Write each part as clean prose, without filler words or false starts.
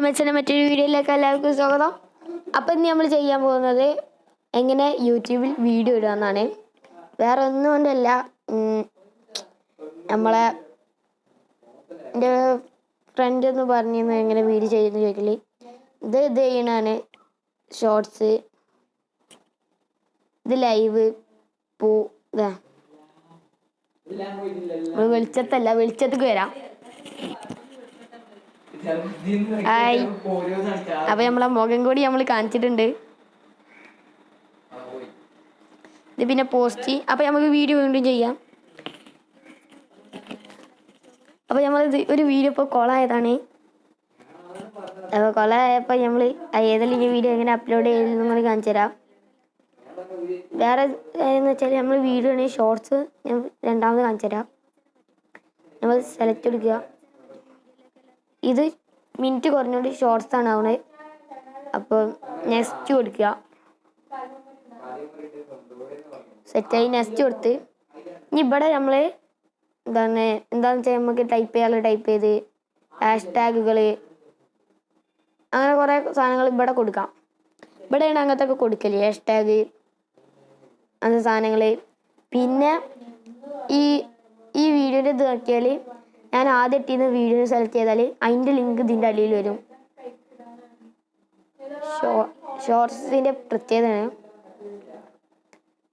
മെച്ചൻ്റെ മറ്റൊരു വീഡിയോയിലേക്ക് എല്ലാവർക്കും സ്വാഗതം. അപ്പം ഇന്ന് നമ്മൾ ചെയ്യാൻ പോകുന്നത് എങ്ങനെ യൂട്യൂബിൽ വീഡിയോ ഇടുകയെന്നാണ്. വേറെ ഒന്നും കൊണ്ടല്ല, നമ്മളെ എൻ്റെ ഫ്രണ്ട് എന്ന് പറഞ്ഞിരുന്നു എങ്ങനെ വീഡിയോ ചെയ്യുന്ന ചോദിക്കല്. ഇത് ചെയ്യണതാണ് ഷോർട്സ്, ഇത് ലൈവ് ഇതാ വെളിച്ചത്തേക്ക് വരാം. അപ്പൊ നമ്മളെ മുഖം കൂടി നമ്മൾ കാണിച്ചിട്ടുണ്ട്. ഇത് പിന്നെ പോസ്റ്റ്. അപ്പൊ നമുക്ക് വീഡിയോ വീണ്ടും ചെയ്യാം. അപ്പൊ നമ്മൾ ഒരു വീഡിയോ ഇപ്പോൾ കൊളായതാണ്. അപ്പോൾ കൊളായപ്പോൾ നമ്മൾ ഏതെങ്കിലും ഈ വീഡിയോ എങ്ങനെ അപ്ലോഡ് ചെയ്തെന്നും കൂടി കാണിച്ചു തരാം. വേറെ എന്ന് വെച്ചാൽ നമ്മൾ വീഡിയോ ആണെങ്കിൽ ഷോർട്സ് ഞാൻ രണ്ടാമത് കാണിച്ചു തരാം. നമ്മൾ സെലക്ട് എടുക്കുക. ഇത് മിനിറ്റ് കുറഞ്ഞുകൊണ്ട് ഷോർട്സ് ആണ് ആവുന്നത്. അപ്പോൾ നെക്സ്റ്റ് കൊടുക്കുക. സെറ്റായി നെക്സ്റ്റ് കൊടുത്ത് ഇനി ഇവിടെ നമ്മൾ എന്താണെന്ന് വെച്ചാൽ നമുക്ക് ടൈപ്പ് ചെയ്യാനുള്ള ടൈപ്പ് ചെയ്ത് ഹാഷ്ടാഗുകൾ അങ്ങനെ കുറേ സാധനങ്ങൾ ഇവിടെ കൊടുക്കാം. ഇവിടെയാണ് അങ്ങനത്തെ ഒക്കെ കൊടുക്കല്, ഹാഷ്ടാഗ് അങ്ങനത്തെ സാധനങ്ങൾ. പിന്നെ ഈ വീഡിയോൻ്റെ ഇത് നോക്കിയാൽ ഞാൻ ആദ്യം ഇട്ടിരുന്ന വീഡിയോ സെലക്ട് ചെയ്താൽ അതിൻ്റെ ലിങ്ക് ഇതിൻ്റെ അടിയിൽ വരും. ഷോർട്സിൻ്റെ പ്രത്യേകതയാണ്.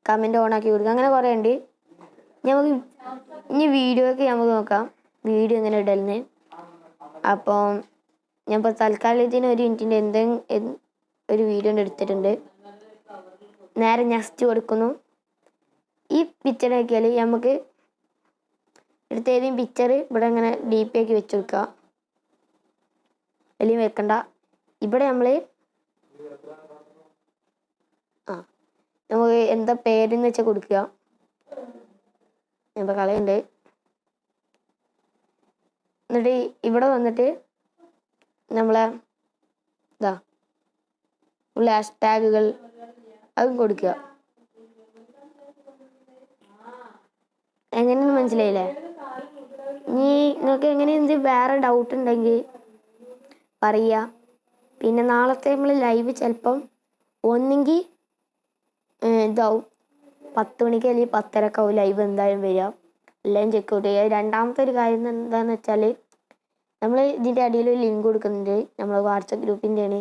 കമൻറ്റ് ഓണാക്കി കൊടുക്കുക, അങ്ങനെ കുറേ ഉണ്ട്. നമുക്ക് ഇനി വീഡിയോയ്ക്ക് നമുക്ക് നോക്കാം വീഡിയോ എങ്ങനെ ഇടലെന്ന്. അപ്പം ഞാൻ ഇപ്പോൾ തൽക്കാലത്തിന് ഒരു മിനിറ്റിൻ്റെ എന്തെങ്കിലും ഒരു വീഡിയോ എടുത്തിട്ടുണ്ട്. നേരെ നെക്സ്റ്റ് കൊടുക്കുന്നു. ഈ പിക്ചർ നോക്കിയാൽ നമുക്ക് എടുത്ത ഏതെങ്കിലും പിക്ചർ ഇവിടെ ഇങ്ങനെ DP ആക്കി വെച്ച് കൊടുക്കുക. അല്ലെങ്കിൽ വെക്കണ്ട. ഇവിടെ നമ്മൾ നമുക്ക് എന്താ പേരെന്ന് വെച്ചാൽ കൊടുക്കുക. ഇപ്പോൾ കളയുണ്ട്. എന്നിട്ട് ഇവിടെ വന്നിട്ട് നമ്മളെ ഉള്ള ഹാഷ്ടാഗുകൾ അതും കൊടുക്കുക. എങ്ങനെയെന്ന് മനസ്സിലായില്ലേ? ഇനി നിങ്ങൾക്ക് എങ്ങനെയെന്ത് വേറെ ഡൗട്ട് ഉണ്ടെങ്കിൽ പറയുക. പിന്നെ നാളത്തെ നമ്മൾ ലൈവ് ചിലപ്പം ഒന്നെങ്കിൽ ഇതാവും 10 മണിക്ക് അല്ലെങ്കിൽ 10:30 ലൈവ് എന്തായാലും വരിക. എല്ലാം ചെക്കൗട്ട് ചെയ്യുക. രണ്ടാമത്തെ ഒരു കാര്യം എന്താണെന്ന് വെച്ചാൽ നമ്മൾ ഇതിൻ്റെ അടിയിൽ ഒരു ലിങ്ക് കൊടുക്കുന്നുണ്ട്. നമ്മൾ വാട്സപ്പ് ഗ്രൂപ്പിൻ്റെയാണ്,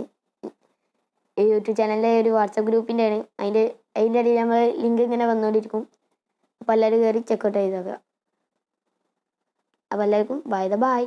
യൂട്യൂബ് ചാനലിലെ ഒരു വാട്സപ്പ് ഗ്രൂപ്പിൻ്റെയാണ്. അതിൻ്റെ അടിയിൽ നമ്മൾ ലിങ്ക് ഇങ്ങനെ വന്നുകൊണ്ടിരിക്കും. അപ്പോൾ എല്ലാവരും കയറി ചെക്കൗട്ട് ചെയ്തേക്കുക. അപ്പോൾ എല്ലാവർക്കും ബൈ.